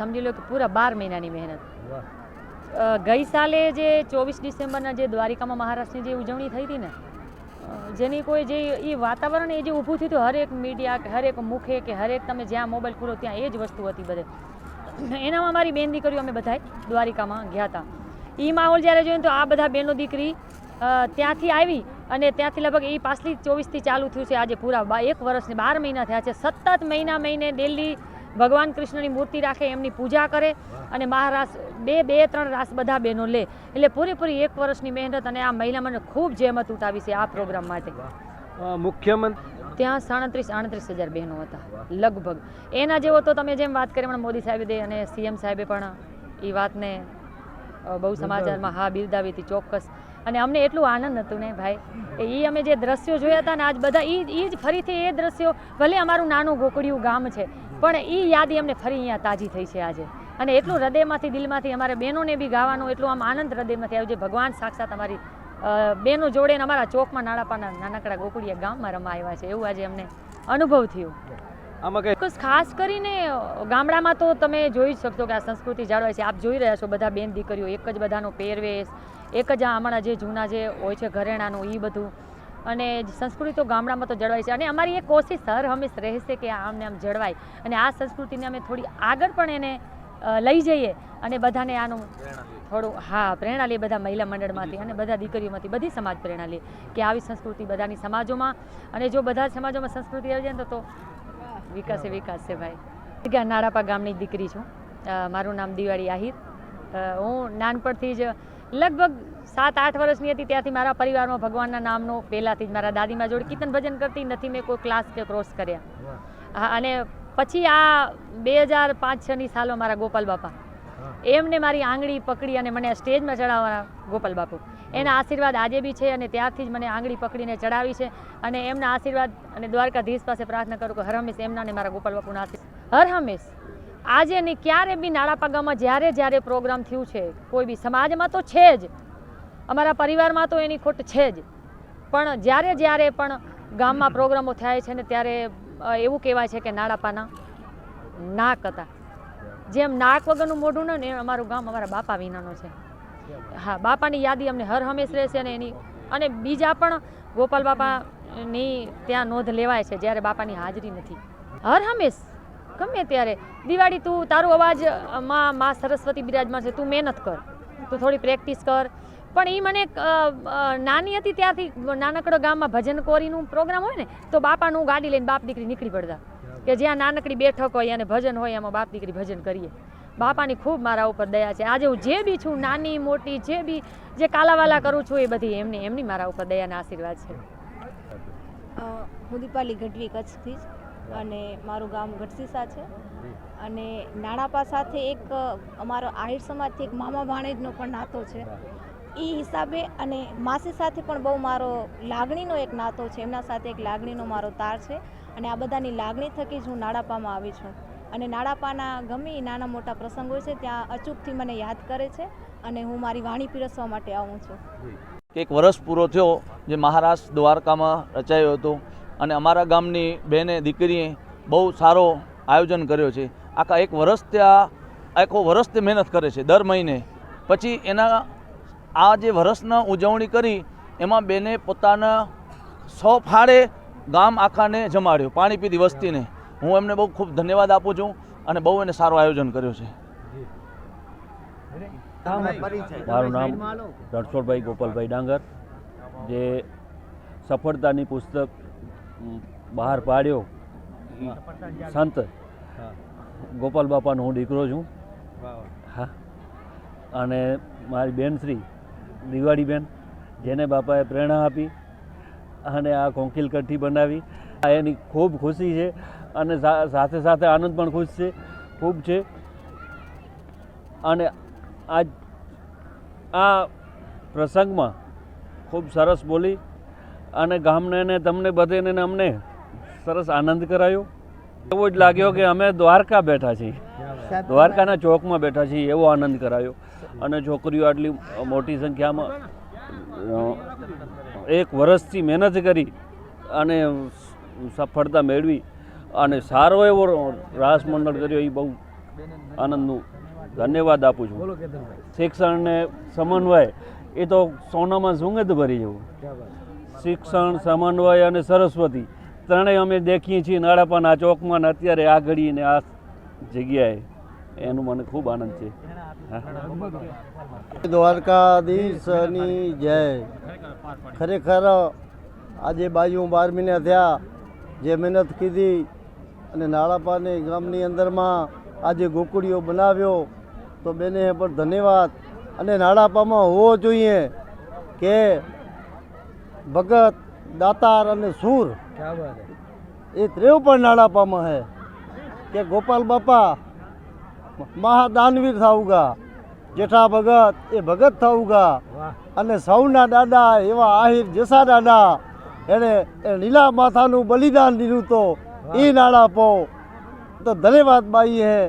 સમજી લો કે પૂરા 12 મહિનાની મહેનત. ગઈ સાલે જે 24 ડિસેમ્બરના જે દ્વારિકામાં મહારાષ્ટ્રની જે ઉજવણી થઈ હતી ને, જેની કોઈ જે એ વાતાવરણ એ જે ઊભું થયું હતું, હરેક મીડિયા કે હરેક મુખે કે હરેક તમે જ્યાં મોબાઈલ ખોલો ત્યાં એ જ વસ્તુ હતી બધે. એનામાં મારી બેન દીકરીઓ અમે બધાય દ્વારિકામાં ગયા હતા. એ માહોલ જ્યારે જોયું તો આ બધા બહેનો દીકરી ત્યાંથી આવી અને ત્યાંથી લગભગ એ પાછલી 24થી ચાલુ થયું છે. આજે પૂરા 1 વર્ષને 12 મહિના થયા છે. સતત મહિને ડેલી ભગવાન કૃષ્ણની મૂર્તિ રાખે, એમની પૂજા કરે અને મહારાસ 2-3 રાસ બધા બહેનો લે. એટલે પૂરેપૂરી 1 વર્ષની મહેનત અને આ મહિલા મને ખૂબ જહેમત ઉઠાવી છે આ પ્રોગ્રામ માટે. મુખ્યમંત્રી ત્યાં 37-38 હજાર બહેનો હતા લગભગ. એના જેવો તો તમે જેમ વાત કરી હમણાં મોદી સાહેબે દે અને CM સાહેબે પણ એ વાતને બહુ સમાચારમાં હા બિરદાવી હતી ચોક્કસ. અને અમને એટલું આનંદ હતું ને ભાઈ, એ અમે જે દ્રશ્યો જોયા હતા ને આજ બધા એ જ ફરીથી એ દ્રશ્યો, ભલે અમારું નાનું ગોકળિયું ગામ છે પણ એ યાદી અમને ફરી અહીંયા તાજી થઈ છે આજે. અને એટલું હૃદયમાંથી દિલમાંથી અમારે બહેનોને બી ગાવાનું એટલું આમ આનંદ હૃદયમાંથી આવ્યું છે. ભગવાન સાક્ષાત અમારી બહેનો જોડે ને અમારા ચોકમાં નાણાપાના નાનકડા ગોકળિયા ગામમાં રમા આવ્યા છે એવું આજે અમને અનુભવ થયો. ચોક્કસ ખાસ કરીને ગામડામાં તો તમે જોઈ શકશો કે આ સંસ્કૃતિ જાળવાય છે. આપ જોઈ રહ્યા છો બધા બેન દીકરીઓ એક જ બધાનો પહેરવેશ, એક જ હમણાં જે જૂના જે હોય છે ઘરેણાનું એ બધું, અને સંસ્કૃતિ તો ગામડામાં તો જળવાય છે. અને અમારી એક કોશિશ હર હંમેશ રહેશે કે આમને આમ જળવાય અને આ સંસ્કૃતિને અમે થોડી આગળ પણ એને લઈ જઈએ અને બધાને આનું થોડું પ્રેરણા લઈએ બધા મહિલા મંડળમાંથી અને બધા દીકરીઓમાંથી, બધી સમાજ પ્રેરણા લે કે આવી સંસ્કૃતિ બધાની સમાજોમાં, અને જો બધા સમાજોમાં સંસ્કૃતિ આવી જાય ને તો વિકાસ છે ભાઈ. નાડાપા ગામની દીકરી છું. મારું નામ દિવાળી આહિર. હું નાનપણથી જ લગભગ 7-8 વર્ષની હતી ત્યાંથી મારા પરિવારમાં ભગવાનના નામનો પહેલાંથી જ મારા દાદીમા જોડે કીર્તન ભજન કરતી નથી મેં કોઈ ક્લાસ કે કોર્સ કર્યા. અને પછી આ 2005-6ની સાલો મારા ગોપાલ બાપા એમને મારી આંગળી પકડી અને મને સ્ટેજમાં ચડાવવાના ગોપાલ બાપુ, એના આશીર્વાદ આજે બી છે અને ત્યારથી જ મને આંગળી પકડીને ચડાવી છે. અને એમના આશીર્વાદ અને દ્વારકાધીશ પાસે પ્રાર્થના કરું કે હર હંમેશ એમના ને મારા ગોપાલ બાપુના આશીર્વાદ હર હંમેશ આજે નહીં ક્યારે બી નાડાપા ગામમાં જ્યારે પ્રોગ્રામ થયું છે, કોઈ બી સમાજમાં તો છે જ, અમારા પરિવારમાં તો એની ખોટ છે જ, પણ જ્યારે પણ ગામમાં પ્રોગ્રામો થાય છે ને ત્યારે એવું કહેવાય છે કે નાડાપાના નાક હતા. જેમ નાક વગરનું મોઢું ને અમારું ગામ અમારા બાપા વિનાનો છે. બાપાની યાદી અમને હર હંમેશ રહેશે અને એની અને બીજા પણ ગોપાલ બાપાની ત્યાં નોંધ લેવાય છે જ્યારે બાપાની હાજરી નથી. હર હંમેશ ગમે ત્યારે દિવાળી તું તારું અવાજમાં માં સરસ્વતી બિરાજમાન છે, તું મહેનત કર, તું થોડી પ્રેક્ટિસ કર. પણ એ મને નાની હતી ત્યારથી નાનકડો ગામમાં ભજન કોરીનું પ્રોગ્રામ હોય ને તો બાપાનું ગાડી લઈને બાપ દીકરી નીકળી પડતા કે જ્યાં નાનકડી બેઠક હોય અને ભજન હોય એમાં બાપ દીકરી ભજન કરીએ. બાપાની ખૂબ મારા ઉપર દયા છે. આજે હું જે બી છું નાની મોટી જે કાલાવાલા કરું છું એ બધી એમની મારા ઉપર દયાના આશીર્વાદ છે. હું દીપાલી ગઢવી કચ્છથી જ, અને મારું ગામ ગઢસીસા છે. અને નાણાપા સાથે એક અમારો આહિર સમાજથી એક મામા ભાણેજનો પણ નાતો છે એ હિસાબે, અને માસી સાથે પણ બહુ મારો લાગણીનો એક નાતો છે, એમના સાથે એક લાગણીનો મારો તાર છે. અને આ બધાની લાગણી થકી જ હું નાડાપામાં આવી છું. અને નાડાપાના ગમે નાના મોટા પ્રસંગ હોય છે ત્યાં અચૂકથી મને યાદ કરે છે અને હું મારી વાણી પીરસવા માટે આવું છું. એક વર્ષ પૂરો થયો જે મહારાષ્ટ્ર દ્વારકામાં રચાયો હતો અને અમારા ગામની બેને દીકરીએ બહુ સારો આયોજન કર્યો છે. આખા આખો વર્ષ તે મહેનત કરે છે દર મહિને. પછી એના આ જે વર્ષના ઉજવણી કરી એમાં બેને પોતાના 100 ફાળે ગામ આખાને જમાડ્યો, પાણી પીધી વસ્તીને. હું એમને બહુ ખૂબ ધન્યવાદ આપું છું અને બહુ એને સારું આયોજન કર્યું છે. મારું નામ રણછોડભાઈ ગોપાલભાઈ ડાંગર, જે સફળતાની પુસ્તક બહાર પાડ્યો સંત ગોપાલ બાપાનો હું દીકરો છું. હા, અને મારી બેનશ્રી દિવાળીબેન જેને બાપાએ પ્રેરણા આપી અને આ કોંકીલ કઠ્ઠી બનાવી, એની ખૂબ ખુશી છે અને સાથે સાથે આનંદ પણ ખૂબ છે. અને આજ આ પ્રસંગમાં ખૂબ સરસ બોલી અને ગામને ને તમને બધેને અમને સરસ આનંદ કરાયો. એવો જ લાગ્યો કે અમે દ્વારકા બેઠા છીએ, દ્વારકાના ચોકમાં બેઠા છીએ એવો આનંદ કરાયો. અને છોકરીઓ આટલી મોટી સંખ્યામાં 1 વર્ષથી મહેનત કરી અને સફળતા મેળવી અને સારો એવો રાસ મંડળ કર્યો, એ બહુ આનંદનું ધન્યવાદ આપું છું. બોલો કેતનભાઈ. શિક્ષણને સમન્વય એ તો સોનામાં સુગંધ ભરી જવું. ક્યાં વાત. શિક્ષણ, સમન્વય અને સરસ્વતી ત્રણેય અમે દેખીએ છીએ નાડાપાના ચોકમાં ને અત્યારે આ ઘડીને આ જગ્યાએ. એનું મને ખૂબ આનંદ છે. દ્વારકાધીશની જય. ખરેખર આજે બાયું 12 મહિના થયા જે મહેનત કીધી અને નાળાપાની ગામની અંદરમાં આજે ગોકુળીઓ બનાવ્યો તો બેને પણ ધન્યવાદ. અને નાળાપામાં હોવો જોઈએ કે ભગત, દાતાર અને સૂર ક્યાં વાત હે. એ ત્રેવ પણ નાળાપામાં હે કે ગોપાલ બાપા મહાદાનવીર થાઉગા, જેઠા ભગત એ ભગત થાઉગા. વાહ. અને સૌના દાદા એવા આહિર જસા દાદા એણે લીલા માથાનું બલિદાન દીધું તો એ નાળાપો તો ધન્યવાદ બાઈ હે.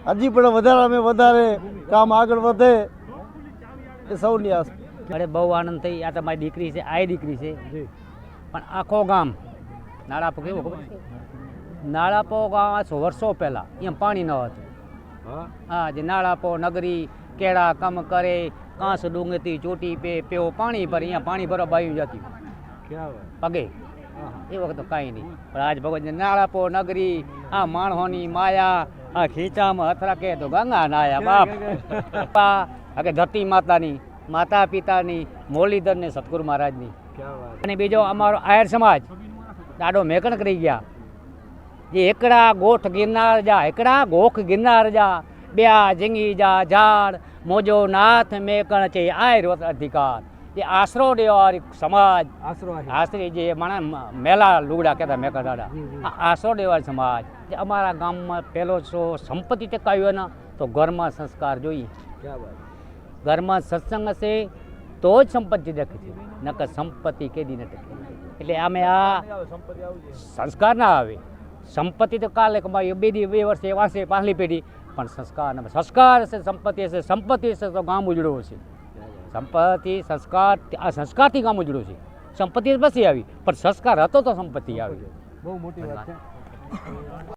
હજી પણ વધારે કામ આગળ વધે એ સૌની આસ. અરે બહુ આનંદ થઈ. આ તમારી દીકરી છે, આ દીકરી છે, જી. પણ આખો ગામ નાળાપો કેવું ખબર છે? નાળાપો ગામ વર્ષો પહેલાં અહીંયા પાણી ન હતું. હા. હા, જે નાળાપો નગરી કેળા કમ કરે કાંસ ડુંગતી ચોટી પે પેવો પાણી ભરે, અહીંયા પાણી ભરવા બાયું જતી ક્યાં વાત. પગે. હા. એ વખત તો કાંઈ નહીં, પણ આજ ભગવાન નાળાપો નગરી આ માણસોની માયા આ ખીચામાં અથડાકે તો ગંગા નાયા બાપ. કે ધરતી માતાની, માતા પિતાની, મુરલીધર ને સતગુરુ મહારાજની. ક્યાં વાત. અને બીજો અમારો આયર સમાજ દાડો મેકણ કરી ગયા. જે એકડા ગોઠ ગિરનાર જા, એકડા ગોખ ગિરનાર જા, બ્યા જીંગી જા ઝાડ મોજો નાથ મેકણ છે આયર અધિકાર. જે આશરો દેવારી સમાજ, આશરો આશરો. આશરી જે માણા મેલા લુગડા કહેતા મેકણ દાડા, આ આશરો દેવારી સમાજ. જે અમારા ગામમાં પહેલો શો સંપત્તિ ટકાવ્યો ને તો ઘરમાં સંસ્કાર જોઈએ. ક્યાં વાત. ઘરમાં સત્સંગ હશે તો જ સંપત્તિ ટકે છે, નકર સંપત્તિ કેદી ન ટકે. એટલે અમે આ સંસ્કાર ના આવે. સંપત્તિ તો કાલે કમાવી, બે વર્ષે વાંચે પાછલી પેઢી, પણ સંસ્કાર ન. સંસ્કાર હશે સંપત્તિ હશે, સંપત્તિ હશે તો ગામ ઉજળું હશે. સંપત્તિ સંસ્કાર, આ સંસ્કારથી ગામ ઉજળું છે. સંપત્તિ પછી આવી, પણ સંસ્કાર હતો તો સંપત્તિ આવી. બહુ મોટી વાત છે.